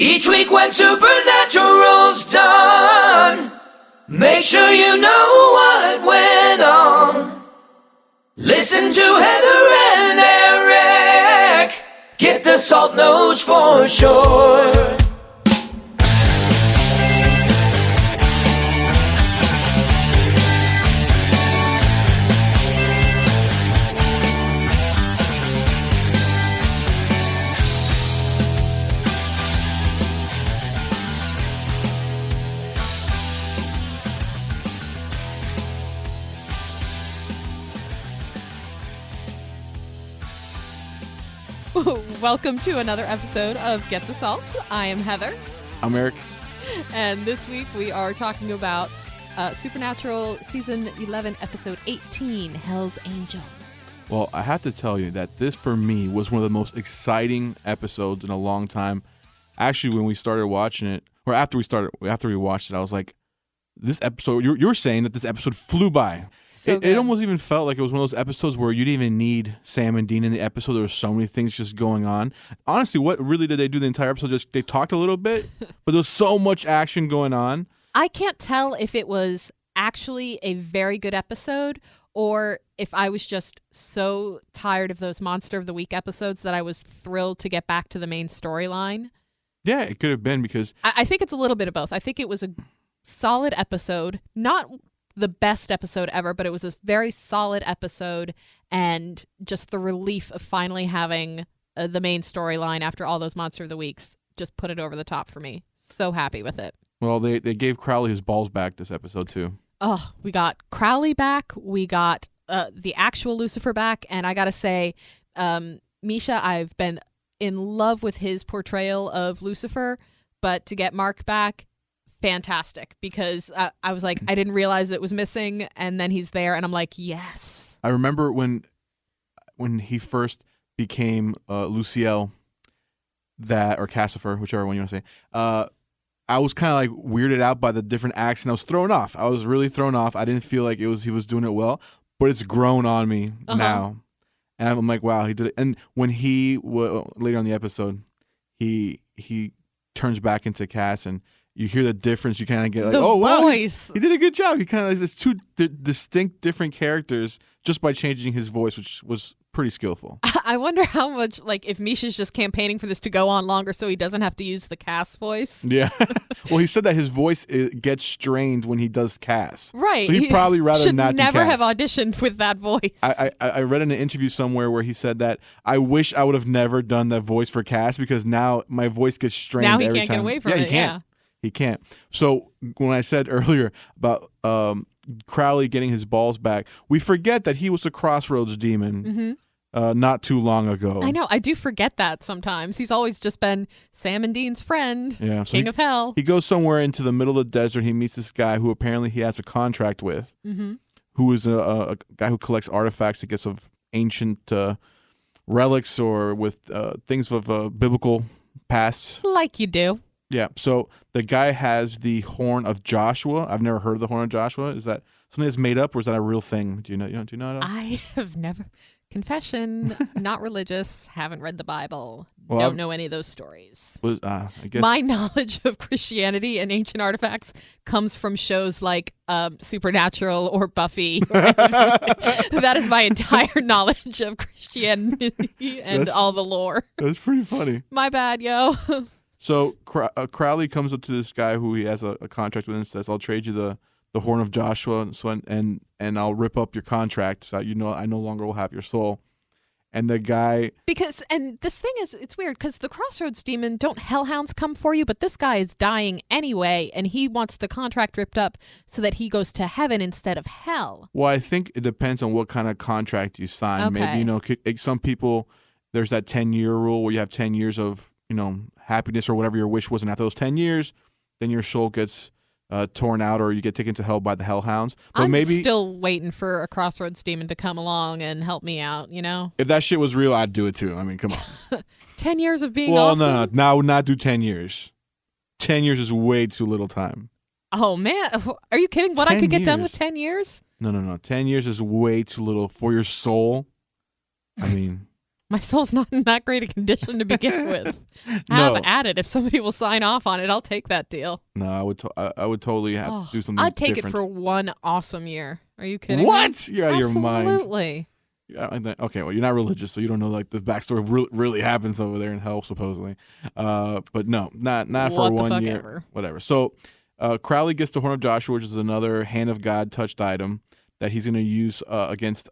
Each week when Supernatural's done, make sure you know what went on. Listen to Heather and Eric, get the salt nose for sure. Welcome to another episode of Get the Salt. I am Heather. I'm Eric. And this week we are talking about Supernatural Season 11, Episode 18, Hell's Angel. Well, I have to tell you that this, for me, was one of the most exciting episodes in a long time. Actually, when we started watching it, or after we watched it, I was like, this episode, you were saying that this episode flew by. It almost even felt like it was one of those episodes where you didn't even need Sam and Dean in the episode. There were so many things just going on. Honestly, what really did they do the entire episode? Just they talked a little bit, but there was so much action going on. I can't tell if it was actually a very good episode or if I was just so tired of those Monster of the Week episodes that I was thrilled to get back to the main storyline. Yeah, it could have been because... I think it's a little bit of both. I think it was a solid episode, not the best episode ever, but it was a very solid episode, and just the relief of finally having the main storyline after all those Monster of the Weeks just put it over the top for me. So happy with it. Well, they gave Crowley his balls back this episode too. Oh, we got Crowley back, we got the actual Lucifer back, and I gotta say, Misha, I've been in love with his portrayal of Lucifer, but to get Mark back, fantastic, because I was like, I didn't realize it was missing, and then he's there, and I'm like, yes. I remember when he first became Luciel, or Cassifer, whichever one you want to say. I was kind of like weirded out by the different accent. I was thrown off. I was really thrown off. I didn't feel like he was doing it well, but it's grown on me now, and I'm like, wow, he did it. And when later on in the episode, he turns back into Cass and you hear the difference. You kind of get like, oh, wow, voice. He did a good job. He kind of like there's two distinct different characters just by changing his voice, which was pretty skillful. I wonder how much, like, if Misha's just campaigning for this to go on longer so he doesn't have to use the Cass voice. Yeah. Well, he said that his voice gets strained when he does Cass. Right. So he'd probably rather not do Cass. Should never have auditioned with that voice. I read in an interview somewhere where he said that I wish I would have never done that voice for Cass because now my voice gets strained every time. Now he can't get away from it. He can't. He can't. So when I said earlier about Crowley getting his balls back, we forget that he was a Crossroads demon not too long ago. I know. I do forget that sometimes. He's always just been Sam and Dean's friend, King of Hell. He goes somewhere into the middle of the desert. He meets this guy who apparently he has a contract with, who is a guy who collects artifacts, I guess, of ancient relics or with things of biblical pasts. Like you do. Yeah, so the guy has the Horn of Joshua. I've never heard of the Horn of Joshua. Is that something that's made up, or is that a real thing? Do you know? Do you know? I have never. Confession, not religious, haven't read the Bible, Well, don't know any of those stories. I guess My knowledge of Christianity and ancient artifacts comes from shows like Supernatural or Buffy. That is my entire knowledge of Christianity and all the lore. That's pretty funny. My bad, yo. So Crowley comes up to this guy who he has a contract with and says, "I'll trade you the Horn of Joshua, and I'll rip up your contract, so I no longer will have your soul." And the guy, and this thing is, it's weird because the Crossroads demon, don't hellhounds come for you? But this guy is dying anyway, and he wants the contract ripped up so that he goes to heaven instead of hell. Well, I think it depends on what kind of contract you sign. Okay. Maybe some people, there's that 10-year rule where you have 10 years of happiness or whatever your wish was, and after those 10 years, then your soul gets torn out or you get taken to hell by the hellhounds. But I'm maybe still waiting for a Crossroads demon to come along and help me out, if that shit was real, I'd do it too. I mean, come on. 10 years of being well, awesome? no, now I would not do 10 years. 10 years is way too little time. Oh, man. Are you kidding? What, I could get done with 10 years? No. 10 years is way too little for your soul. I mean, My soul's not in that great a condition to begin with. No. Have at it. If somebody will sign off on it, I'll take that deal. No, I would totally have to do something I'd take different. it for one awesome year. Are you kidding me? What? You're out of your mind. Absolutely. Okay, well, you're not religious, so you don't know like the backstory of really happens over there in hell, supposedly. But no, not for What the 1 fuck year. ever. Whatever. So Crowley gets the Horn of Joshua, which is another Hand of God touched item that he's going to use against.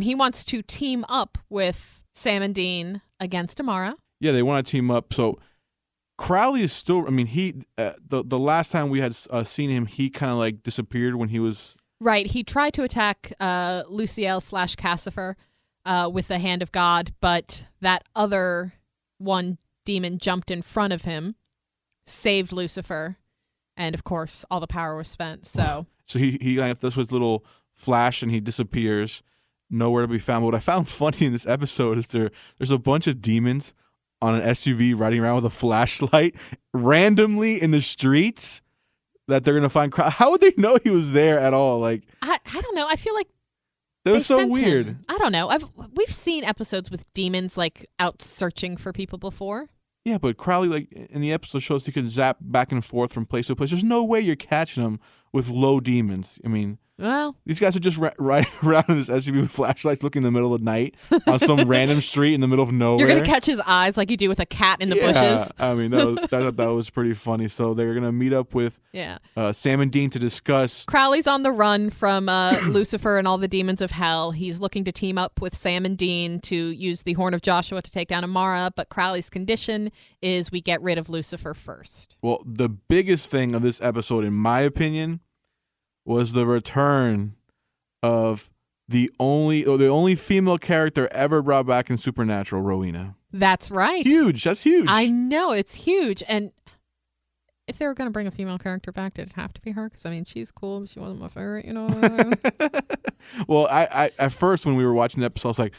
He wants to team up with Sam and Dean against Amara. Yeah, they want to team up. So Crowley is still. I mean, he the last time we had seen him, he kind of like disappeared when he was. Right. He tried to attack Luciel/Cassifer with the Hand of God, but that other one demon jumped in front of him, saved Lucifer, and of course, all the power was spent. So he left this with little flash and he disappears, nowhere to be found. But what I found funny in this episode is there's a bunch of demons on an SUV riding around with a flashlight randomly in the streets. That they're gonna find. How would they know he was there at all? Like I don't know. I feel like that was they so sense weird. him. I don't know. We've seen episodes with demons like out searching for people before. Yeah, but Crowley, like in the episode, shows he can zap back and forth from place to place. There's no way you're catching him with low demons. I mean, Well, these guys are just riding around in this SUV with flashlights, looking in the middle of the night on some random street in the middle of nowhere. you're gonna catch his eyes like you do with a cat in the bushes. I mean, that was pretty funny. So they're gonna meet up with Yeah. Sam and Dean to discuss. Crowley's on the run from Lucifer and all the demons of hell. He's looking to team up with Sam and Dean to use the Horn of Joshua to take down Amara, but Crowley's condition is we get rid of Lucifer first. Well, the biggest thing of this episode, in my opinion, was the return of the only female character ever brought back in Supernatural, Rowena. That's right. Huge. That's huge. I know, it's huge. And if they were going to bring a female character back, did it have to be her? Because, I mean, she's cool, but she wasn't my favorite, you know? Well, I at first when we were watching the episode, I was like,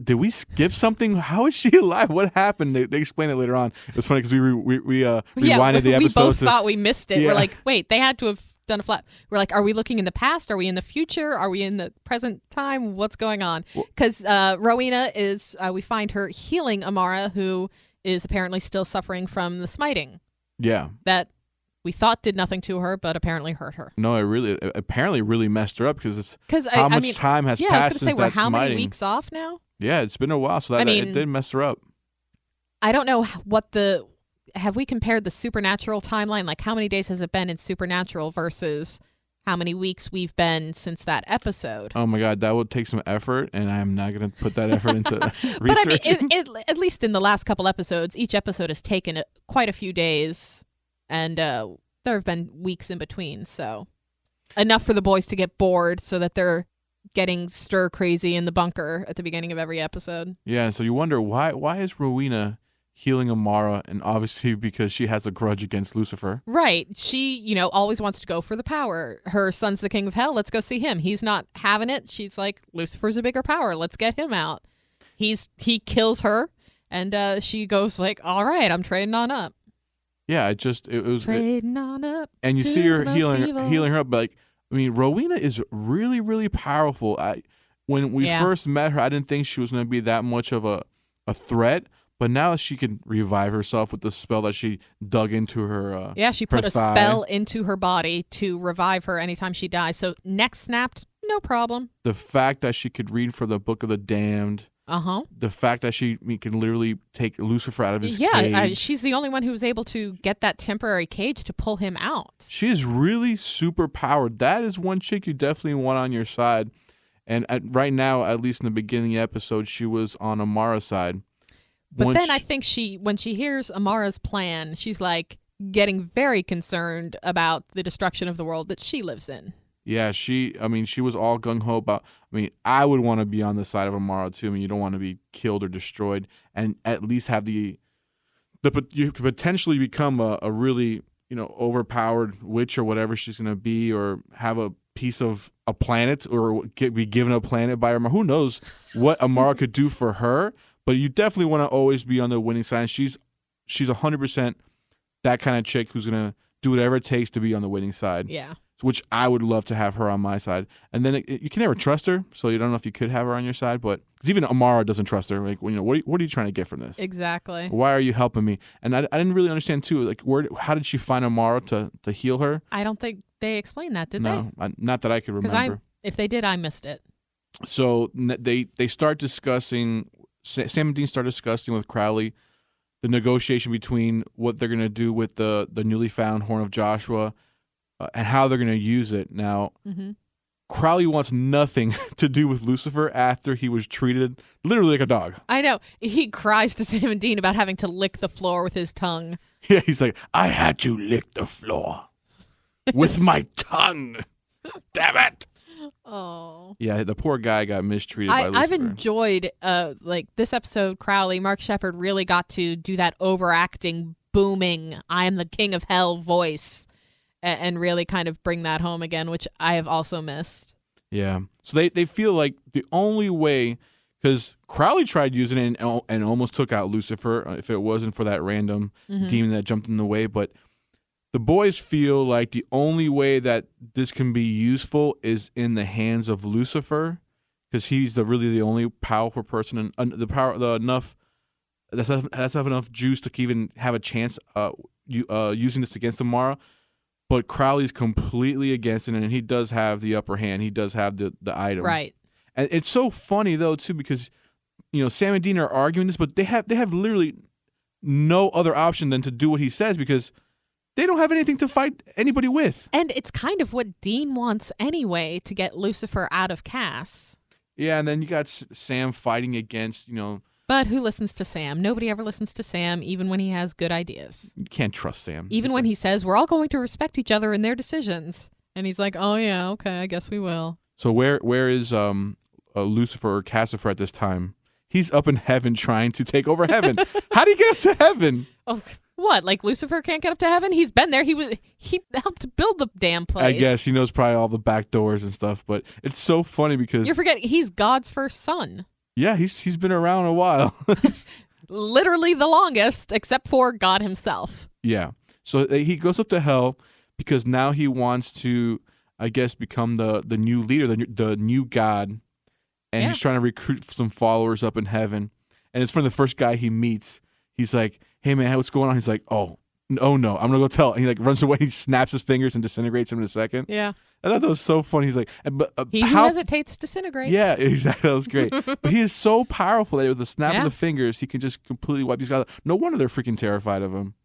did we skip something? How is she alive? What happened? They explain it later on. It was funny because we rewinded the episode. We both thought we missed it. Yeah. We're like, wait, they had to have done a flat. We're like, are we looking in the past? Are we in the future? Are we in the present time? What's going on? Because Rowena is, we find her healing Amara, who is apparently still suffering from the smiting. Yeah. That we thought did nothing to her, but apparently hurt her. No, it apparently really messed her up because I much mean, time has yeah, passed I was since gonna say, we're that how smiting. many weeks off now? Yeah, it's been a while, so that it did mess her up. I don't know have we compared the Supernatural timeline? Like, how many days has it been in Supernatural versus how many weeks we've been since that episode? Oh my God, that would take some effort, and I'm not going to put that effort into But I researching. mean, at least in the last couple episodes, each episode has taken quite a few days, and there have been weeks in between, so enough for the boys to get bored so that they're getting stir crazy in the bunker at the beginning of every episode. Yeah, so you wonder why is Rowena healing Amara, and obviously because she has a grudge against Lucifer. Right. She, always wants to go for the power. Her son's the king of hell. Let's go see him. He's not having it. She's like, Lucifer's a bigger power. Let's get him out. He kills her, and she goes like, all right, I'm trading on up. Yeah, it was trading on up. And you to see her the most healing evil. her up, but like, I mean, Rowena is really, really powerful. When we first met her, I didn't think she was going to be that much of a threat. But now that she can revive herself with the spell that she dug into her she put a thigh. spell into her body to revive her anytime she dies. So neck snapped, no problem. The fact that she could read from the Book of the Damned. Uh-huh. The fact that she can literally take Lucifer out of his cage. She's the only one who was able to get that temporary cage to pull him out. She is really super powered. That is one chick you definitely want on your side. And right now, at least in the beginning of the episode, she was on Amara's side. But then I think when she hears Amara's plan, she's like getting very concerned about the destruction of the world that she lives in. Yeah, she was all gung-ho about, I would want to be on the side of Amara too. You don't want to be killed or destroyed, and at least have you could potentially become a really, overpowered witch or whatever she's going to be, or have a piece of a planet or be given a planet by Amara. Who knows what Amara could do for her? But you definitely want to always be on the winning side. She's 100% that kind of chick who's going to do whatever it takes to be on the winning side. Yeah. which I would love to have her on my side. And then you can never trust her, so you don't know if you could have her on your side. But because even Amara doesn't trust her. Like, what are you trying to get from this? Exactly. Why are you helping me? And I didn't really understand too. Like, how did she find Amara to heal her? I don't think they explained that, did No, not that I could they? remember. If they did, I missed it. So they start discussing. Sam and Dean start discussing with Crowley the negotiation between what they're going to do with the newly found Horn of Joshua and how they're going to use it. Now, Crowley wants nothing to do with Lucifer after he was treated literally like a dog. I know. He cries to Sam and Dean about having to lick the floor with his tongue. Yeah, he's like, I had to lick the floor with my tongue. Damn it. Oh. Yeah, the poor guy got mistreated by Lucifer. I've enjoyed this episode. Crowley, Mark Shepard really got to do that overacting, booming, I am the king of hell voice and really kind of bring that home again, which I have also missed. Yeah. So they feel like the only way, because Crowley tried using it and almost took out Lucifer if it wasn't for that random demon that jumped in the way, but the boys feel like the only way that this can be useful is in the hands of Lucifer, because he's really the only powerful person and enough juice to even have a chance using this against Amara. But Crowley's completely against it, and he does have the upper hand. He does have the item, right? And it's so funny though too, because Sam and Dean are arguing this, but they have literally no other option than to do what he says, because they don't have anything to fight anybody with. And it's kind of what Dean wants anyway, to get Lucifer out of Cass. Yeah, and then you got Sam fighting against, But who listens to Sam? Nobody ever listens to Sam, even when he has good ideas. You can't trust Sam. Even when he says, we're all going to respect each other in their decisions. And he's like, oh yeah, okay, I guess we will. So where is Lucifer or Cassifer at this time? He's up in heaven trying to take over heaven. How do you get up to heaven? Oh, what? Like Lucifer can't get up to heaven? He's been there. He helped build the damn place. I guess he knows probably all the back doors and stuff. But it's so funny because you're forgetting he's God's first son. Yeah, he's been around a while. Literally the longest, except for God himself. Yeah. So he goes up to hell because now he wants to, I guess, become the new leader, the new God. And he's trying to recruit some followers up in heaven. And it's from the first guy he meets. He's like, hey, man, what's going on? He's like, oh no, I'm going to go tell. And he runs away. He snaps his fingers and disintegrates him in a second. Yeah. I thought that was so funny. He's like, he who hesitates disintegrates. Yeah, exactly. That was great. But he is so powerful that with the snap of the fingers, he can just completely wipe these guys out. No wonder they're freaking terrified of him.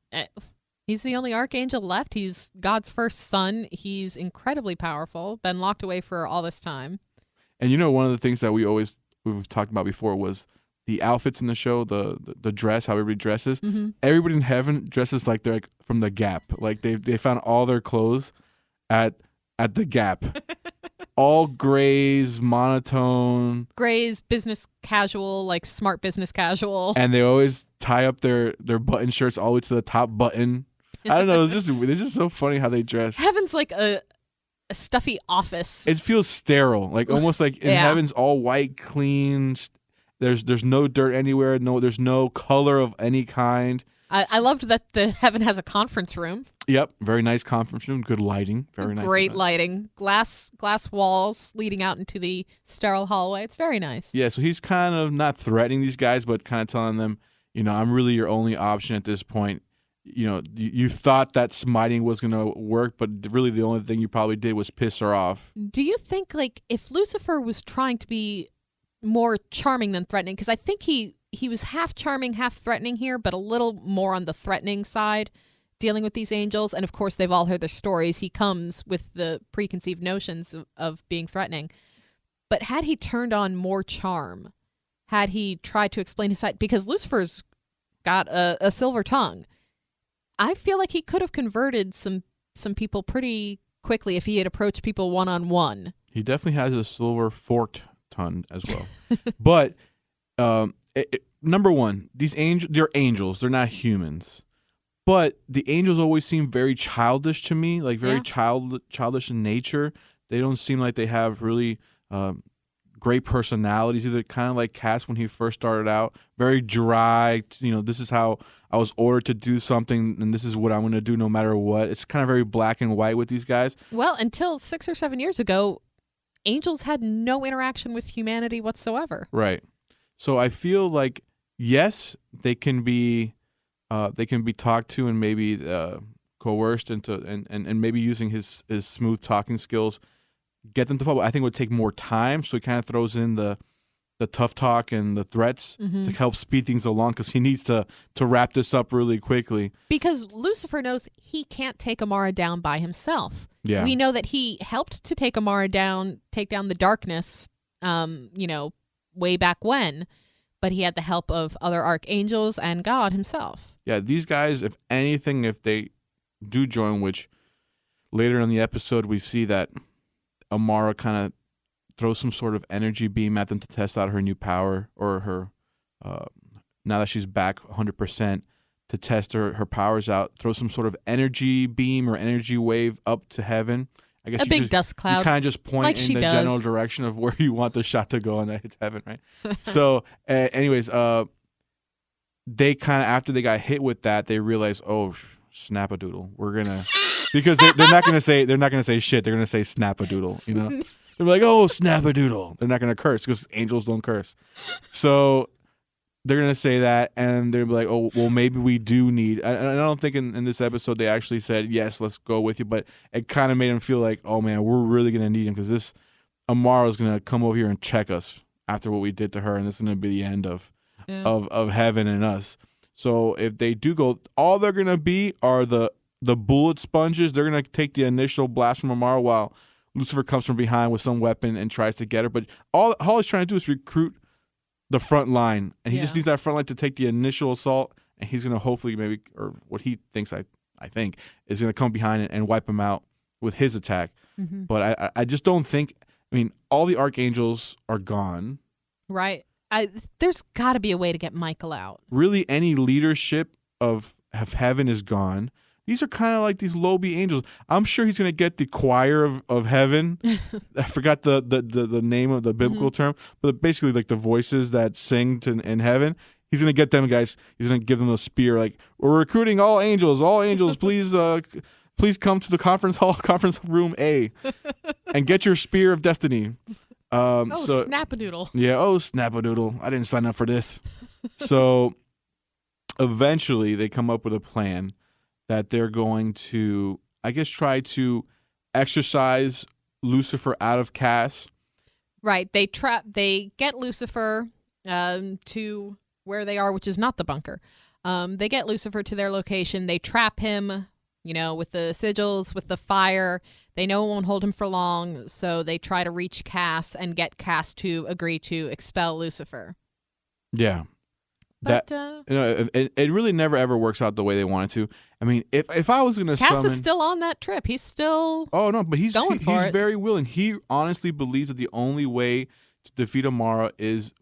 He's the only archangel left. He's God's first son. He's incredibly powerful. Been locked away for all this time. And one of the things that we've talked about before was the outfits in the show, the dress, how everybody dresses. Mm-hmm. Everybody in heaven dresses like they're from the Gap. Like they found all their clothes at the Gap. All grays, monotone. Grays, business casual, like smart business casual. And they always tie up their button shirts all the way to the top button. I don't know. It's just so funny how they dress. Heaven's like a stuffy office. It feels sterile, like almost like in heaven's all white, clean. There's no dirt anywhere. No, there's no color of any kind. I loved that the heaven has a conference room. Yep, very nice conference room. Good lighting, very nice. Great lighting, glass walls leading out into the sterile hallway. It's very nice. Yeah, so he's kind of not threatening these guys, but kind of telling them, I'm really your only option at this point. You thought that smiting was going to work, but really the only thing you probably did was piss her off. Do you think, like, if Lucifer was trying to be more charming than threatening, because I think he was half charming, half threatening here, but a little more on the threatening side, dealing with these angels, and of course they've all heard their stories. He comes with the preconceived notions of being threatening. But had he turned on more charm, had he tried to explain his side, because Lucifer's got a silver tongue, I feel like he could have converted some people pretty quickly if he had approached people one-on-one. He definitely has a silver forked tongue as well. But number one, they're angels. They're not humans. But the angels always seem very childish to me, like very childish in nature. They don't seem like they have really great personalities either, kind of like Cass when he first started out. Very dry. This is how I was ordered to do something, and this is what I'm going to do no matter what. It's kind of very black and white with these guys. Well, until 6 or 7 years ago, angels had no interaction with humanity whatsoever. Right. So I feel like, yes, they can be talked to and maybe coerced into and maybe using his smooth talking skills get them to follow. I think it would take more time, so he kind of throws in the tough talk and the threats to help speed things along because he needs to wrap this up really quickly. Because Lucifer knows he can't take Amara down by himself. Yeah. We know that he helped to take Amara down, take down the darkness, way back when, but he had the help of other archangels and God himself. Yeah, these guys, if anything, if they do join, which later in the episode we see that Amara kind of throws some sort of energy beam at them to test out her new power, or her, now that she's back 100%, to test her powers out, throw some sort of energy beam or energy wave up to heaven. I guess A big dust cloud. You kind of just point like in she the does. general direction of where you want the shot to go, and that hits heaven, right? So, anyways, they kind of, after they got hit with that, they realized, oh, snap-a-doodle. We're gonna, because they're not gonna say shit. They're gonna say snap-a-doodle. You know, they're like, oh, snap-a-doodle. They're not gonna curse because angels don't curse. So they're gonna say that, and they're like, oh, well, maybe we do need. And I don't think in this episode they actually said yes, let's go with you, but it kind of made them feel like, oh man, we're really gonna need him because this Amara's gonna come over here and check us after what we did to her, and this is gonna be the end of heaven and us. So if they do go, all they're gonna be are the bullet sponges. They're gonna take the initial blast from Amara while Lucifer comes from behind with some weapon and tries to get her. But all he's trying to do is recruit the front line, and he just needs that front line to take the initial assault, and he's gonna hopefully maybe, or what he thinks, I think, is gonna come behind and wipe him out with his attack. Mm-hmm. But I just don't think. I mean, all the archangels are gone. Right. There's got to be a way to get Michael out. Really, any leadership of heaven is gone. These are kind of like these lowly angels. I'm sure he's going to get the choir of heaven. I forgot the name of the biblical term, but basically like the voices that sing in heaven. He's going to get them guys. He's going to give them a spear. Like, we're recruiting all angels. All angels, please come to the conference room A, and get your spear of destiny. Snap-a-doodle. Yeah, snap-a-doodle. I didn't sign up for this. So eventually they come up with a plan that they're going to, I guess, try to exorcise Lucifer out of Cass. Right. They get Lucifer to where they are, which is not the bunker. They get Lucifer to their location. They trap him, with the sigils, with the fire. They know it won't hold him for long, so they try to reach Cass and get Cass to agree to expel Lucifer. Yeah. But it really never ever works out the way they want it to. I mean, if I was going to summon... Cass is still on that trip. He's still Oh, no, but he's it. very willing. He honestly believes that the only way to defeat Amara is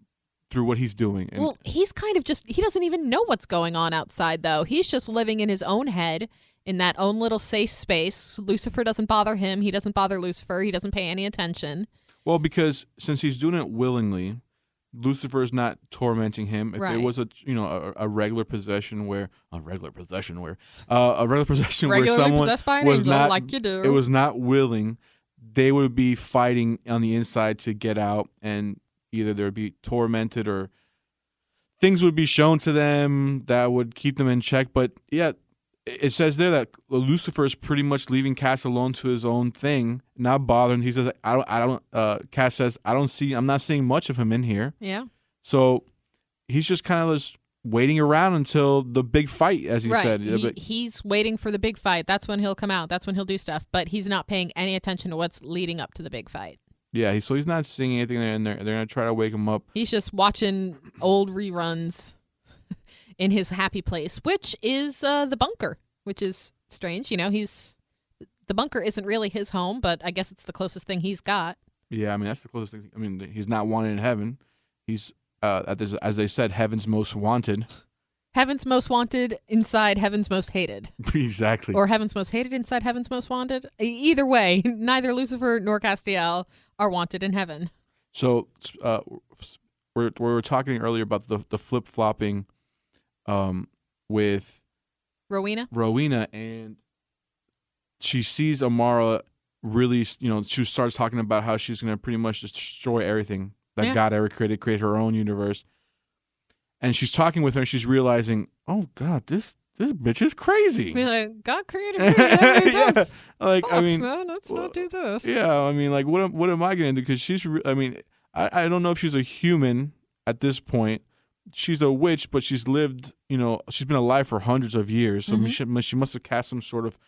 through what he's doing. And well, he's kind of he doesn't even know what's going on outside, though. He's just living in his own head, in that own little safe space. Lucifer doesn't bother him. He doesn't bother Lucifer. He doesn't pay any attention. Well, because since he's doing it willingly, Lucifer is not tormenting him. If right. There was a regular possession where someone possessed by an was angel, not, like you do. It was not willing, they would be fighting on the inside to get out, and either they would be tormented or things would be shown to them that would keep them in check. But yeah, it says there that Lucifer is pretty much leaving Cass alone to his own thing, not bothering. He says, Cass says, I'm not seeing much of him in here. Yeah. So he's just kind of just waiting around until the big fight, as he said. He's waiting for the big fight. That's when he'll come out. That's when he'll do stuff. But he's not paying any attention to what's leading up to the big fight. Yeah, so he's not seeing anything there, and they're going to try to wake him up. He's just watching old reruns in his happy place, which is the bunker, which is strange. The bunker isn't really his home, but I guess it's the closest thing he's got. Yeah, I mean, that's the closest thing. I mean, he's not wanted in heaven. He's, as they said, heaven's most wanted. Heaven's most wanted inside heaven's most hated. Exactly. Or heaven's most hated inside heaven's most wanted. Either way, neither Lucifer nor Castiel are wanted in heaven. So we were talking earlier about the flip-flopping with Rowena, and she sees Amara really, she starts talking about how she's going to pretty much just destroy everything that God ever create her own universe. And she's talking with her and she's realizing, oh God, this bitch is crazy. Be like, God created me. Yeah. Like, Fuck, I mean, man, let's not do this. Yeah, I mean, like, what am I going to do? Because I don't know if she's a human at this point. She's a witch, but she's lived, she's been alive for hundreds of years. So she must have cast some sort of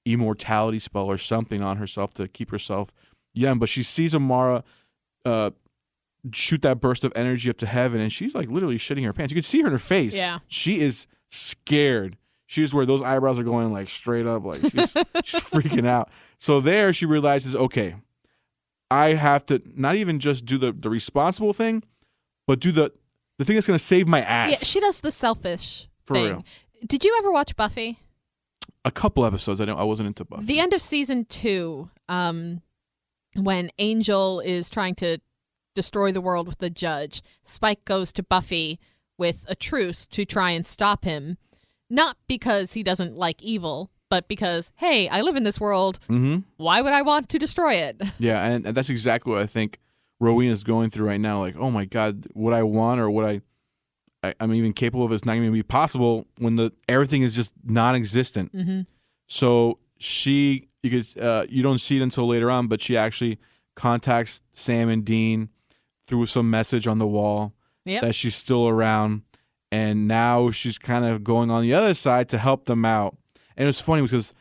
immortality spell or something on herself to keep herself young. But she sees Amara shoot that burst of energy up to heaven, and she's like literally shitting her pants. You can see her in her face. Yeah. She is scared. She's where those eyebrows are going like straight up, like she's freaking out. So there she realizes, okay, I have to not even just do the responsible thing, but do the thing that's going to save my ass. Yeah, she does the selfish For thing. real. Did you ever watch Buffy? A couple episodes. I wasn't into Buffy. The end of season 2, when Angel is trying to destroy the world with the judge, Spike goes to Buffy with a truce to try and stop him. Not because he doesn't like evil, but because, hey, I live in this world. Mm-hmm. Why would I want to destroy it? Yeah, and that's exactly what I think Rowena's going through right now. Like, oh my God, what I want or what I'm even capable of is not going to be possible when everything is just non-existent. Mm-hmm. So you don't see it until later on, but she actually contacts Sam and Dean through some message on the wall that she's still around. And now she's kind of going on the other side to help them out. And it's funny because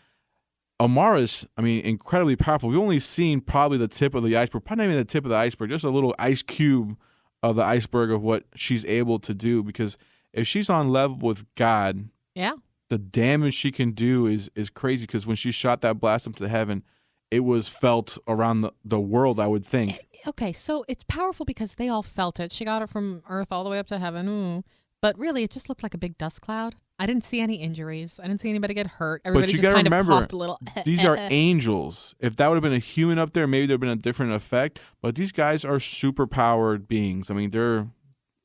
Amara's, incredibly powerful. We've only seen probably the tip of the iceberg, probably not even the tip of the iceberg, just a little ice cube of the iceberg of what she's able to do. Because if she's on level with God, the damage she can do is crazy. Because when she shot that blast up to heaven, it was felt around the world, I would think. Okay, so it's powerful because they all felt it. She got it from Earth all the way up to heaven. Ooh. But really, it just looked like a big dust cloud. I didn't see any injuries. I didn't see anybody get hurt. Everybody but you just gotta kind remember, of coughed a little. These are angels. If that would have been a human up there, maybe there would have been a different effect. But these guys are super-powered beings. They're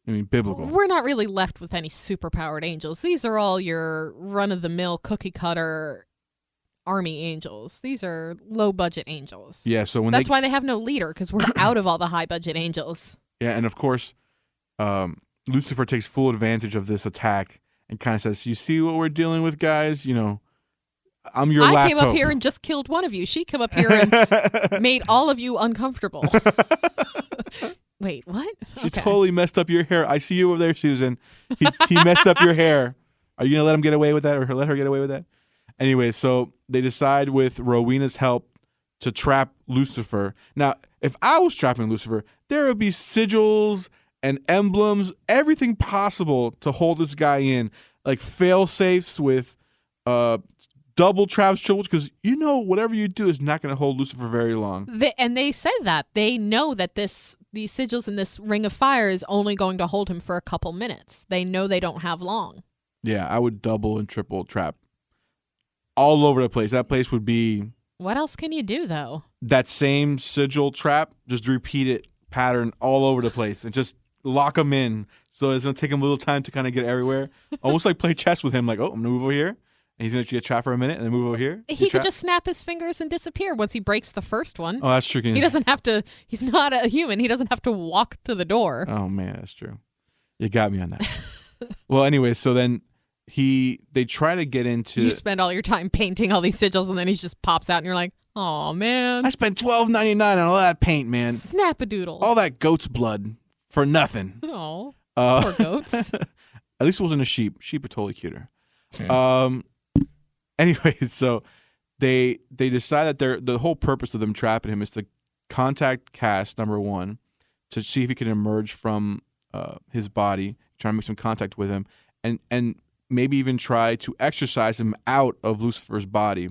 biblical. We're not really left with any super-powered angels. These are all your run-of-the-mill, cookie-cutter army angels. These are low-budget angels. Yeah, so that's why they have no leader, because we're out of all the high-budget angels. Yeah, and of course, Lucifer takes full advantage of this attack and kind of says, you see what we're dealing with, guys? I'm your last hope. I came up here and just killed one of you. She came up here and made all of you uncomfortable. Wait, what? She totally messed up your hair. I see you over there, Susan. He messed up your hair. Are you going to let him get away with that or let her get away with that? Anyway, so they decide with Rowena's help to trap Lucifer. Now, if I was trapping Lucifer, there would be sigils and emblems, everything possible to hold this guy in, like fail safes with double traps, triples, because whatever you do is not going to hold Lucifer very long. They said that they know that these sigils in this ring of fire is only going to hold him for a couple minutes. They know they don't have long. Yeah, I would double and triple trap all over the place. That place would be. What else can you do though? That same sigil trap, just repeat it pattern all over the place and just lock him in. So it's going to take him a little time to kind of get everywhere. Almost like play chess with him. Like, I'm going to move over here. And he's going to get trapped for a minute and then move over here. He could just snap his fingers and disappear once he breaks the first one. Oh, that's true. He doesn't have to. He's not a human. He doesn't have to walk to the door. Oh, man, that's true. You got me on that. Well, anyway, so then they try to get into. You spend all your time painting all these sigils and then he just pops out and you're like, oh, man. I spent $12.99 on all that paint, man. Snap-a-doodle. All that goat's blood. For nothing. Oh, poor goats. At least it wasn't a sheep. Sheep are totally cuter. Anyway, so they decide that the whole purpose of them trapping him is to contact Cass, number one, to see if he can emerge from his body, try to make some contact with him, and maybe even try to exorcise him out of Lucifer's body,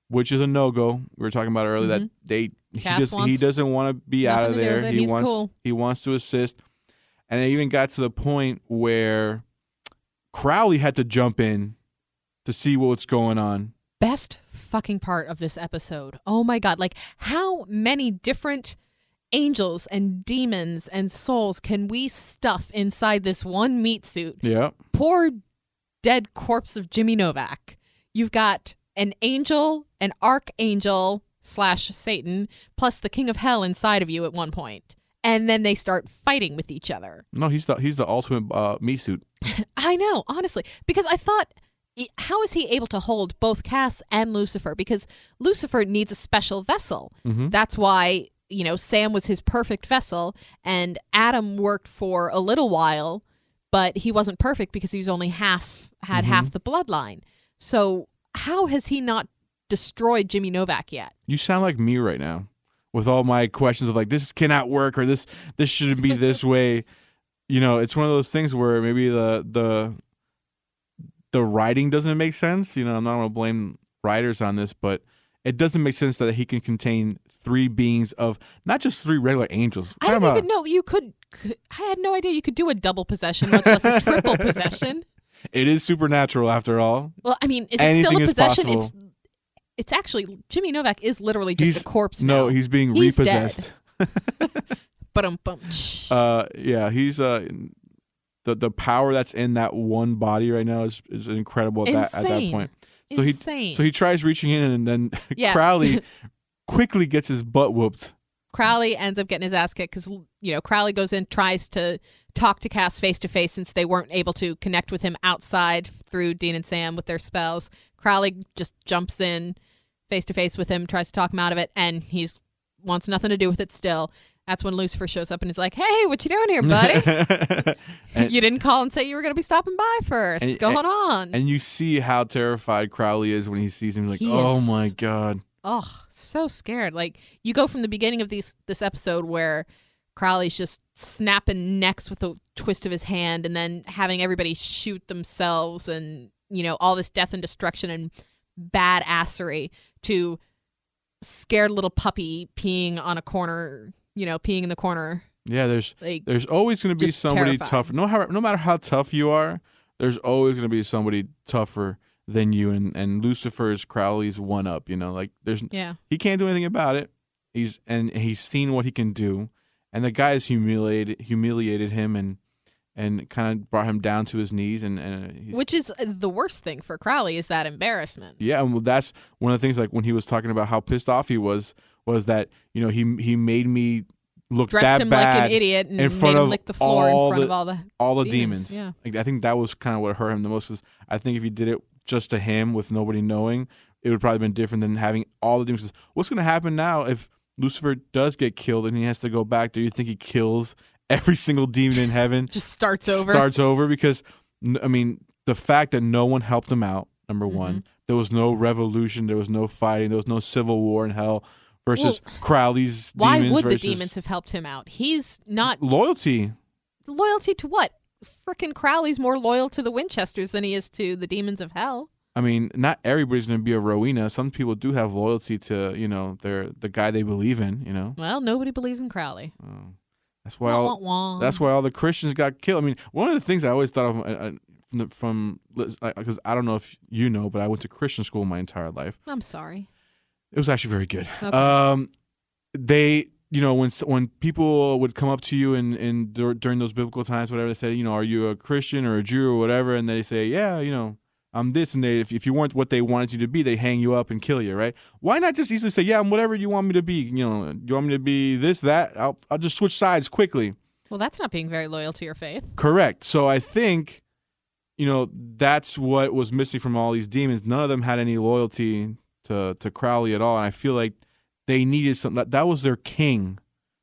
which is a no-go. We were talking about earlier that he doesn't want to be out of there. He wants to assist. And it even got to the point where Crowley had to jump in to see what's going on. Best fucking part of this episode. Oh my God. Like, how many different angels and demons and souls can we stuff inside this one meat suit? Yeah. Poor dead corpse of Jimmy Novak. You've got an angel, an archangel / Satan, plus the king of hell inside of you at one point. And then they start fighting with each other. No, he's the ultimate meat suit. I know, honestly, because I thought, how is he able to hold both Cass and Lucifer? Because Lucifer needs a special vessel. That's why, Sam was his perfect vessel, and Adam worked for a little while, but he wasn't perfect because he was only half the bloodline. So how has he not destroyed Jimmy Novak yet? You sound like me right now with all my questions of like, this cannot work or this shouldn't be this way. It's one of those things where maybe the writing doesn't make sense. I'm not going to blame writers on this, but it doesn't make sense that he can contain 3 beings of not just 3 regular angels. I didn't even know you could. I had no idea you could do a double possession, much less a triple possession. It is supernatural after all. Well, I mean, is Anything it still a is possession? possible. It's actually, Jimmy Novak is literally just a corpse now. No, he's being repossessed. Ba-dum-bum. Yeah, he's the power that's in that one body right now is incredible at that point. So Insane. he tries reaching in, and then Yeah. Crowley quickly gets his butt whooped. Crowley ends up getting his ass kicked because, Crowley goes in, tries to talk to Cass face to face since they weren't able to connect with him outside through Dean and Sam with their spells. Crowley just jumps in face to face with him, tries to talk him out of it, and he's wants nothing to do with it still. That's when Lucifer shows up and he's like, "Hey, what you doing here, buddy? You didn't call and say you were going to be stopping by first. What's going on?" And you see how terrified Crowley is when he sees him. Like, He oh is- my god. Oh, so scared. Like, you go from the beginning of this episode where Crowley's just snapping necks with a twist of his hand and then having everybody shoot themselves and, all this death and destruction and badassery, to scared little puppy peeing on a corner, peeing in the corner. Yeah, there's Like, always going to be just somebody terrifying. tougher. No matter how tough you are, there's always going to be somebody tougher than you. And Lucifer's Crowley's one up. Like yeah. he can't do anything about it. He's seen what he can do, and the guy has humiliated him and kind of brought him down to his knees. And Which is the worst thing for Crowley, is that embarrassment. yeah, and that's one of the things. Like when he was talking about how pissed off he was that he made me look Dressed that him bad like an idiot and in front made him of lick the floor in all front the- of all the demons. demons. Yeah. Like, I think that was kind of what hurt him the most. Is I think if he did it just to him with nobody knowing, it would probably been different than having all the demons. 'Cause what's going to happen now if Lucifer does get killed and he has to go back? Do you think he kills every single demon in heaven? Just starts over. Starts over because, I mean, the fact that no one helped him out, number Mm-hmm. one. There was no revolution. There was no fighting. There was no civil war in hell versus Crowley's Why demons. would the versus demons have helped him out? He's not loyalty. loyalty to what? Frickin' Crowley's more loyal to the Winchesters than he is to the demons of hell. I mean, not everybody's going to be a Rowena. Some people do have loyalty to, the guy they believe in, Well, nobody believes in Crowley. That's why Wah, wah, wah. that's why all the Christians got killed. I mean, one of the things I always thought of because I don't know if you know, but I went to Christian school my entire life. I'm sorry. It was actually very good. Okay. They, when people would come up to you and during those biblical times, whatever, they say, are you a Christian or a Jew or whatever, and they say, yeah, I'm this, and if you weren't what they wanted you to be, they'd hang you up and kill you, right? Why not just easily say, yeah, I'm whatever you want me to be? You want me to be this, that? I'll just switch sides quickly. Well, that's not being very loyal to your faith. Correct. So I think, that's what was missing from all these demons. None of them had any loyalty to Crowley at all, and I feel like they needed something. That was their king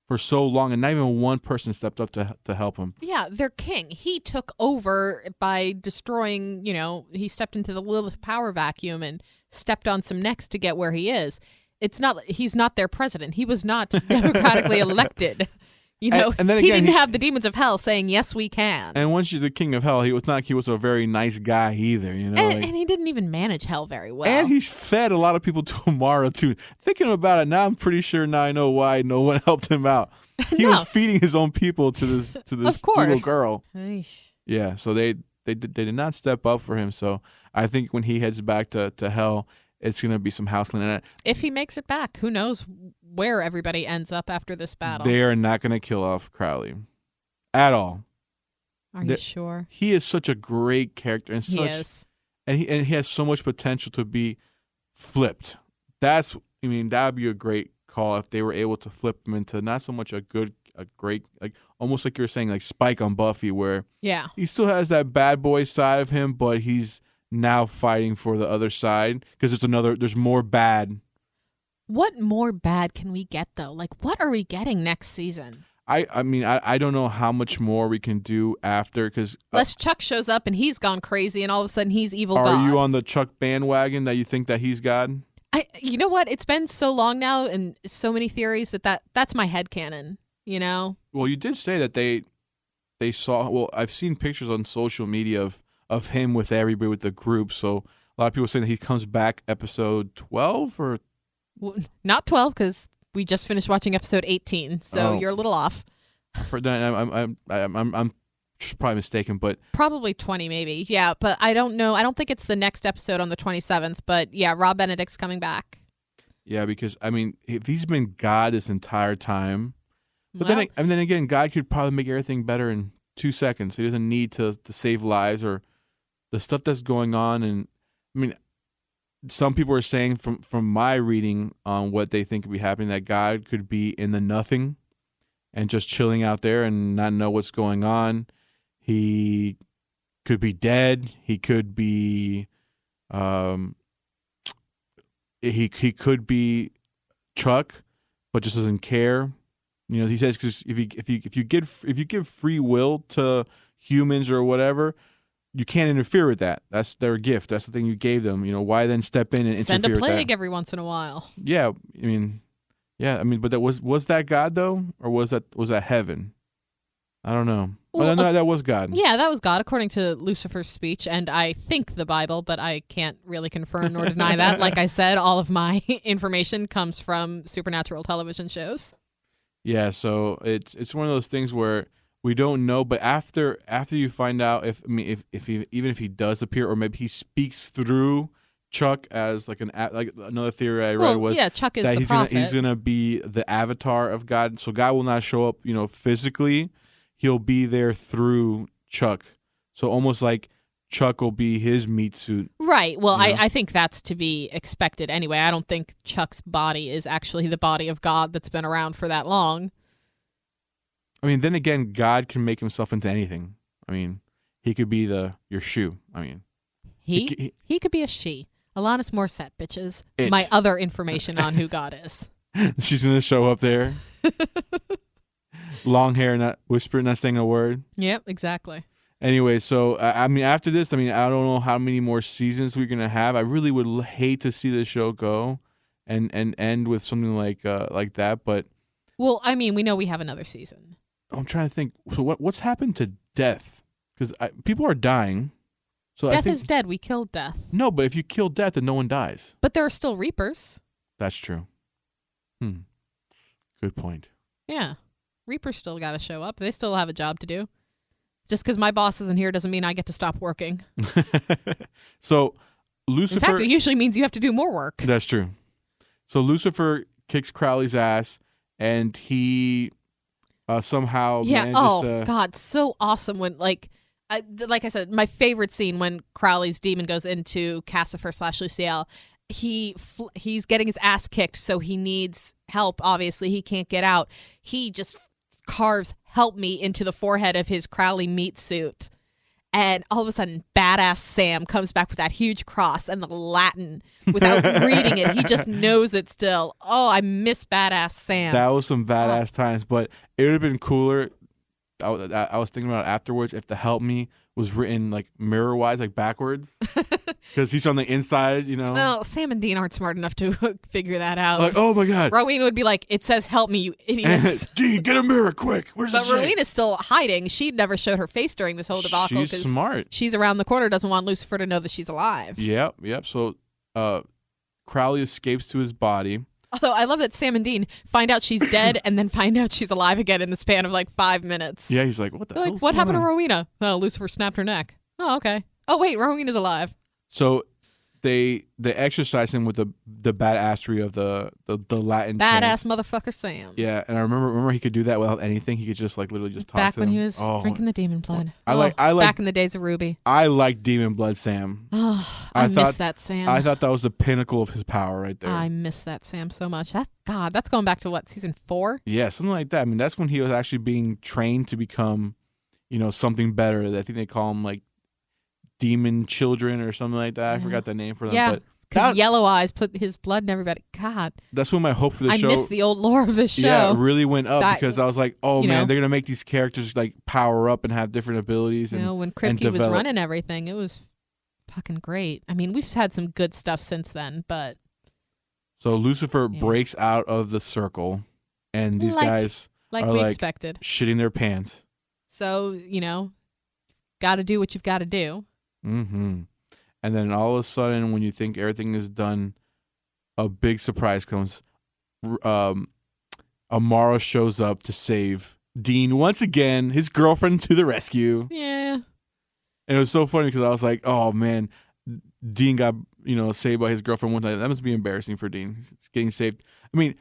for so long, and not even one person stepped up to help him. Yeah, their king. He took over by destroying, he stepped into the Lilith power vacuum and stepped on some necks to get where he is. He's not their president. He was not democratically elected. And then again, he didn't have the demons of hell saying, yes, we can. And once you're the king of hell, he was not like he was a very nice guy either, And he didn't even manage hell very well. And he's fed a lot of people to Amara too. Thinking about it now, I'm pretty sure now I know why no one helped him out. He was feeding his own people to this Of course. little girl. Eesh. Yeah, so they did not step up for him. So I think when he heads back to hell, it's going to be some house cleaning. If he makes it back, who knows where everybody ends up after this battle. They are not going to kill off Crowley at all. Are you sure? He is such a great character and He is. and he has so much potential to be flipped. That would be a great call if they were able to flip him into not so much a great, like almost like you're saying, like Spike on Buffy, where he still has that bad boy side of him, but he's now fighting for the other side because there's more bad. What more bad can we get though? Like, what are we getting next season? I don't know how much more we can do after, because unless Chuck shows up and he's gone crazy and all of a sudden he's evil God. Are you on the Chuck bandwagon that you think that he's God? You know what? It's been so long now and so many theories that's my headcanon, you know? Well, you did say that they saw, well, I've seen pictures on social media of him with everybody, with the group, so a lot of people saying that he comes back episode 12 or... Well, not 12, because we just finished watching episode 18, so you're a little off. For that, I'm probably mistaken, but probably 20, maybe. Yeah, but I don't know. I don't think it's the next episode on the 27th. But yeah, Rob Benedict's coming back. Yeah, because if he's been God this entire time, but then again, God could probably make everything better in 2 seconds. He doesn't need to save lives or the stuff that's going on. And I mean, some people are saying from my reading on what they think could be happening, that God could be in the nothing and just chilling out there and not know what's going on. He could be dead. He could be, he could be Chuck, but just doesn't care. You know, he says, because if you give free will to humans or whatever, you can't interfere with that. That's their gift. That's the thing you gave them. You know, why then step in and send interfere a plague with that? every once in a while? Yeah, but that was that God though, or was that heaven? I don't know. Well, no, that was God. Yeah, that was God, according to Lucifer's speech, and I think the Bible, but I can't really confirm nor deny that. Like I said, all of my information comes from supernatural television shows. Yeah, so it's one of those things where we don't know, but after you find out if he does appear, or maybe he speaks through Chuck as like another theory I read was Chuck is that the prophet. He's gonna be the avatar of God, so God will not show up, physically. He'll be there through Chuck, so almost like Chuck will be his meat suit. Right. Well, I think that's to be expected anyway. I don't think Chuck's body is actually the body of God that's been around for that long. I mean, then again, God can make himself into anything. I mean, he could be your shoe. I mean, he could be a she. Alanis Morissette, bitches. It. My other information on who God is. She's going to show up there. Long hair, not whispering, not saying a word. Yep, exactly. Anyway, so, after this, I don't know how many more seasons we're going to have. I really would hate to see the show go and end with something like that, but... Well, I mean, we know we have another season. I'm trying to think. So what's happened to Death? Because people are dying. So Death is dead. We killed Death. No, but if you kill Death, then no one dies. But there are still Reapers. That's true. Good point. Yeah. Reapers still got to show up. They still have a job to do. Just because my boss isn't here doesn't mean I get to stop working. So Lucifer... In fact, it usually means you have to do more work. That's true. So Lucifer kicks Crowley's ass, and he somehow manages God, so awesome when, like I said, my favorite scene when Crowley's demon goes into Cassifer/Luciel. He's getting his ass kicked, so he needs help. Obviously, he can't get out. He just carves "help me" into the forehead of his Crowley meat suit. And all of a sudden, badass Sam comes back with that huge cross and the Latin without reading it. He just knows it still. Oh, I miss badass Sam. That was some badass times, but it would have been cooler. I was thinking about it afterwards if the "help me" was written like mirror-wise, like backwards. Because he's on the inside, Well, Sam and Dean aren't smart enough to figure that out. Like, oh my God. Rowena would be like, "It says help me, you idiots." Dean, get a mirror quick. Where's the But Rowena's still hiding. She never showed her face during this whole debacle. She's smart. She's around the corner, doesn't want Lucifer to know that she's alive. Yep. So Crowley escapes to his body. Although I love that Sam and Dean find out she's dead and then find out she's alive again in the span of like 5 minutes. Yeah, he's like, what the hell? Like, what happened to Rowena? Oh, Lucifer snapped her neck. Oh, okay. Oh, wait, Rowena's alive. So they exercise him with the badassery of the Latin Badass chant. motherfucker Sam. Yeah, and I remember he could do that without anything. He could just like literally just talk Back to when them. he was drinking the demon blood. I like back in the days of Ruby. I like Demon Blood Sam. Oh, I miss thought- that Sam. I thought that was the pinnacle of his power right there. I miss that Sam so much. That's going back to what, season 4? Yeah, something like that. I mean, that's when he was actually being trained to become, something better. I think they call him like demon children or something like that. I forgot the name for them. Yeah, But because Yellow Eyes put his blood in everybody. God, that's when my hope for the I show. miss the old lore of this show. Yeah, really went up That- because I was like, oh you man, know. they're gonna make these characters like power up and have different abilities. You And know, when and Kripke was develop. running everything, it was fucking great. I mean, we've had some good stuff since then, but So Lucifer breaks out of the circle, and these guys like are we like expected. shitting their pants. So, got to do what you've got to do. Mm-hmm. And then all of a sudden, when you think everything is done, a big surprise comes. Amara shows up to save Dean once again, his girlfriend to the rescue. Yeah. And it was so funny because I was like, oh man, Dean got, saved by his girlfriend one time. That must be embarrassing for Dean. He's getting saved. I mean,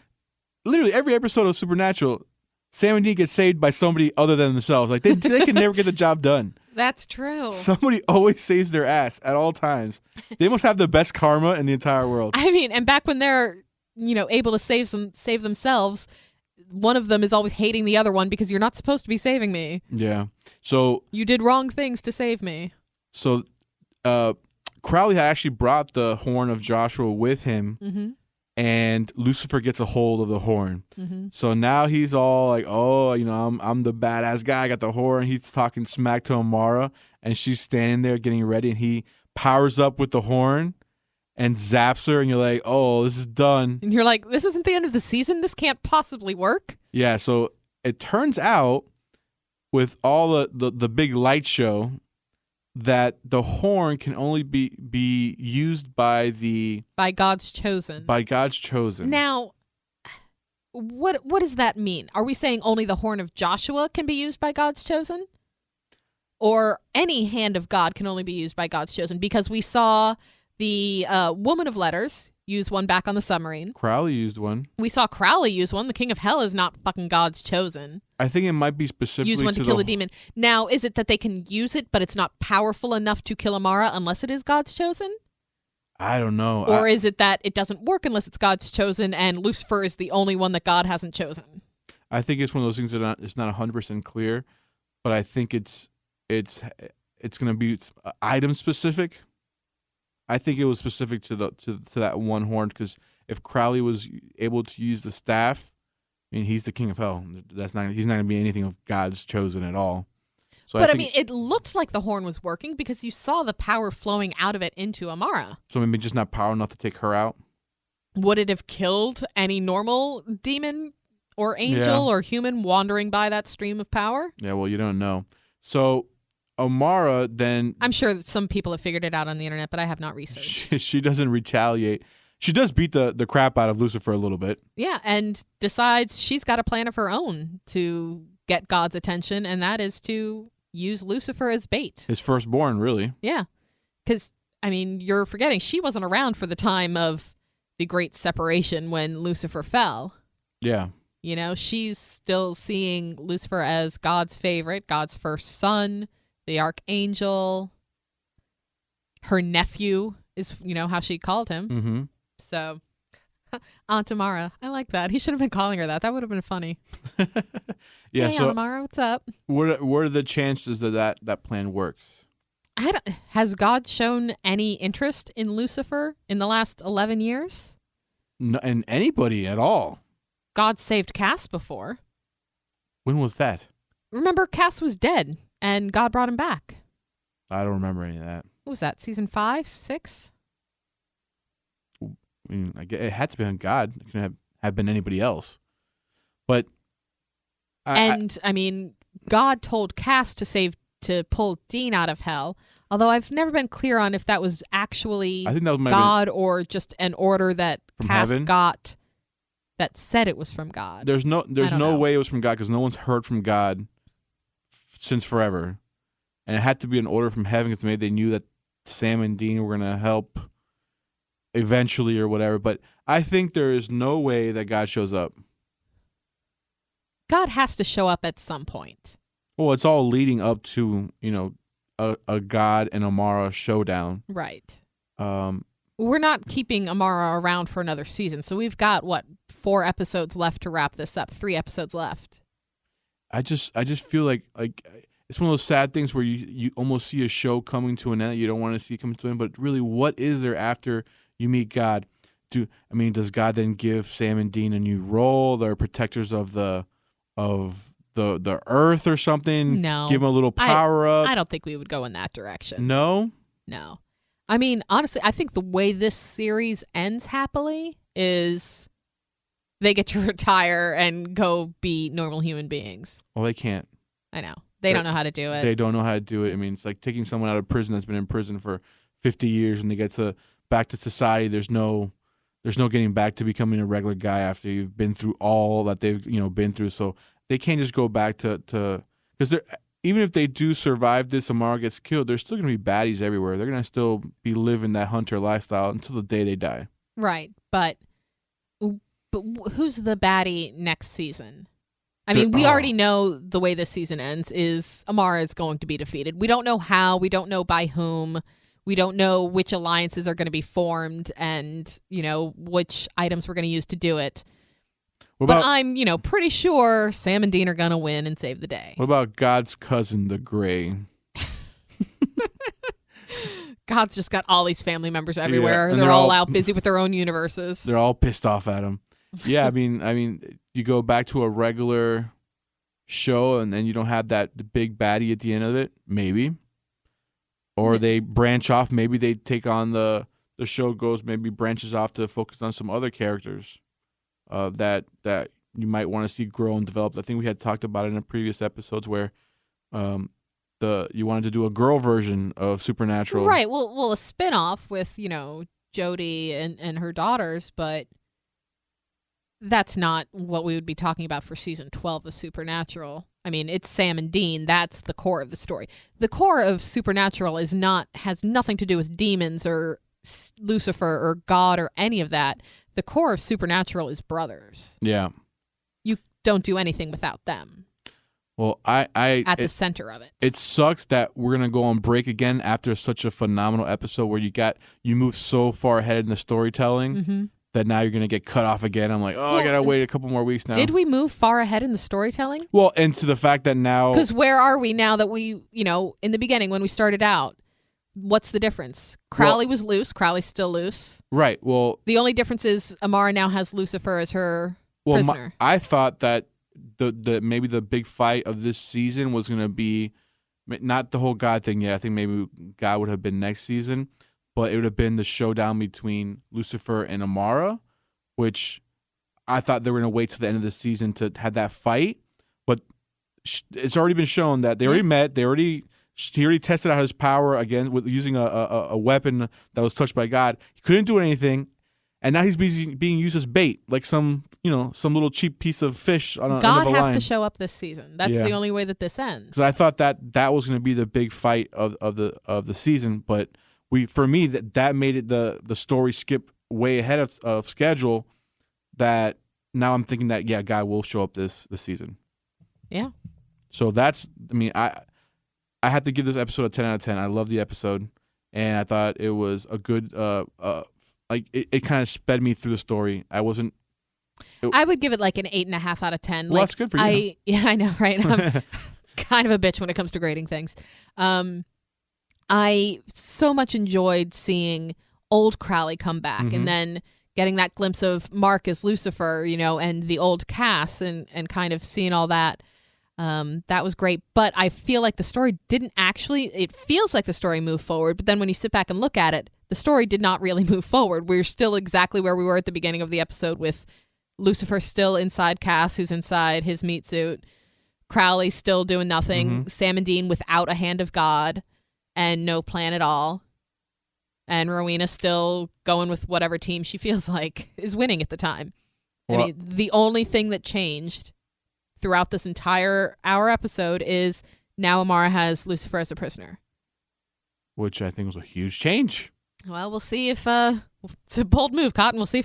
literally every episode of Supernatural, Sam and Dean get saved by somebody other than themselves. Like they can never get the job done. That's true. Somebody always saves their ass at all times. They must have the best karma in the entire world. I mean, and back when they're, able to save themselves, one of them is always hating the other one because you're not supposed to be saving me. Yeah. So You did wrong things to save me. Crowley had actually brought the horn of Joshua with him, Mm-hmm. and Lucifer gets a hold of the horn. Mm-hmm. So now he's all like, oh, I'm the badass guy. I got the horn. He's talking smack to Amara, and she's standing there getting ready, and he powers up with the horn and zaps her, and you're like, oh, this is done. And you're like, this isn't the end of the season? This can't possibly work. Yeah, so it turns out with all the big light show that the horn can only be used by God's chosen. God's chosen. Now, what does that mean? Are we saying only the horn of Joshua can be used by God's chosen? Or any hand of God can only be used by God's chosen? Because we saw the woman of letters use one back on the submarine. Crowley used one. We saw Crowley use one. The king of hell is not fucking God's chosen. I think it might be specifically Use one to kill a demon. Now, is it that they can use it, but it's not powerful enough to kill Amara unless it is God's chosen? I don't know. Or is it that it doesn't work unless it's God's chosen and Lucifer is the only one that God hasn't chosen? I think it's one of those things that it's not 100% clear, but I think it's going to be item specific. I think it was specific to that one horn, because if Crowley was able to use the staff, I mean, he's the king of hell. He's not going to be anything of God's chosen at all. So But I mean, it looked like the horn was working because you saw the power flowing out of it into Amara. So maybe just not power enough to take her out. Would it have killed any normal demon or angel or human wandering by that stream of power? Yeah, well, you don't know. So Amara then I'm sure that some people have figured it out on the internet, but I have not researched. she doesn't retaliate. She does beat the crap out of Lucifer a little bit. Yeah, and decides she's got a plan of her own to get God's attention, and that is to use Lucifer as bait. His firstborn, really. Yeah, because, I mean, you're forgetting she wasn't around for the time of the great separation when Lucifer fell. Yeah. She's still seeing Lucifer as God's favorite, God's first son, the archangel. Her nephew is, how she called him. Mm-hmm. So, Aunt Amara. I like that. He should have been calling her that. That would have been funny. Yeah. Hey, So Aunt Amara, what's up? what are the chances that plan works? Has God shown any interest in Lucifer in the last 11 years? No, and anybody at all? God saved Cass before. When was that? Remember, Cass was dead, and God brought him back. I don't remember any of that. What was that, season 5, 6? I mean, it had to be on God. It couldn't have been anybody else. But I mean, God told Cass to pull Dean out of hell. Although I've never been clear on if that was actually I think that might God or just an order that From Cass heaven? got that said it was from God. there's no know. way it was from God, because no one's heard from God since forever, and it had to be an order from heaven, because maybe they knew that Sam and Dean were gonna help eventually or whatever. But I think there is no way that God shows up. God has to show up at some point. Well, it's all leading up to, a God and Amara showdown. Right. Um, We're not keeping Amara around for another season, so we've got, 4 episodes left to wrap this up. 3 episodes left. I just feel like it's one of those sad things where you almost see a show coming to an end that you don't want to see coming to an end, but really, what is there after you meet God? Does God then give Sam and Dean a new role? They're protectors of the earth or something? No. Give them a little power up? I don't think we would go in that direction. No? No. I mean, honestly, I think the way this series ends happily is they get to retire and go be normal human beings. Well, they can't. I know. They don't know how to do it. They don't know how to do it. I mean, it's like taking someone out of prison that's been in prison for 50 years and they get back to society. There's no getting back to becoming a regular guy after you've been through all that they've been through. So they can't just go back to because they're. Even if they do survive this, Amara gets killed, there's still going to be baddies everywhere. They're going to still be living that hunter lifestyle until the day they die. Right, but who's the baddie next season? I mean, we already know the way this season ends is Amara is going to be defeated. We don't know how. We don't know by whom. We don't know which alliances are going to be formed and, which items we're going to use to do it. But I'm, pretty sure Sam and Dean are going to win and save the day. What about God's cousin, the Gray? God's just got all these family members everywhere. Yeah, they're all out busy with their own universes. They're all pissed off at him. Yeah, I mean, you go back to a regular show and then you don't have the big baddie at the end of it, maybe. Or they branch off. Maybe they take on the show branches off to focus on some other characters. That you might want to see grow and develop. I think we had talked about it in previous episodes where you wanted to do a girl version of Supernatural. Right. Well, a spin-off with, Jodie and her daughters, but that's not what we would be talking about for season 12 of Supernatural. I mean, it's Sam and Dean. That's the core of the story. The core of Supernatural has nothing to do with demons or Lucifer or God or any of that. The core of Supernatural is brothers. Yeah. You don't do anything without them. Well, the center of it. It sucks that we're gonna go on break again after such a phenomenal episode where you move so far ahead in the storytelling that now you're gonna get cut off again. I'm like, I gotta wait a couple more weeks now. Did we move far ahead in the storytelling? Well, and to the fact that now, because where are we now that we, in the beginning when we started out? What's the difference? Crowley was loose. Crowley's still loose. Right. Well, the only difference is Amara now has Lucifer as her prisoner. I thought that maybe the big fight of this season was going to be not the whole God thing yet. I think maybe God would have been next season, but it would have been the showdown between Lucifer and Amara, which I thought they were going to wait to the end of the season to have that fight. But it's already been shown that they already met. He already tested out his power again with using a weapon that was touched by God. He couldn't do anything, and now he's being used as bait, like some little cheap piece of fish on a God has line. to show up this season. That's the only way that this ends. Because I thought that was going to be the big fight of the season, but for me that made it the story skip way ahead of schedule. That now I'm thinking that God will show up this season. Yeah. So I had to give this episode a 10 out of 10. I love the episode, and I thought it was a good, it kind of sped me through the story. I would give it like an 8.5 out of 10. Well, that's good for you. Yeah, I know, right? I'm kind of a bitch when it comes to grading things. I so much enjoyed seeing old Crowley come back and then getting that glimpse of Mark as Lucifer, and the old Cass and kind of seeing all that. That was great, but I feel like the story it feels like the story moved forward, but then when you sit back and look at it, the story did not really move forward. We're still exactly where we were at the beginning of the episode with Lucifer still inside Cass, who's inside his meat suit, Crowley still doing nothing, Sam and Dean without a hand of God and no plan at all, and Rowena still going with whatever team she feels like is winning at the time. Well, I mean, the only thing that changed throughout this entire hour episode is now Amara has Lucifer as a prisoner. Which I think was a huge change. Well, we'll see if it's a bold move, Cotton. We'll see if it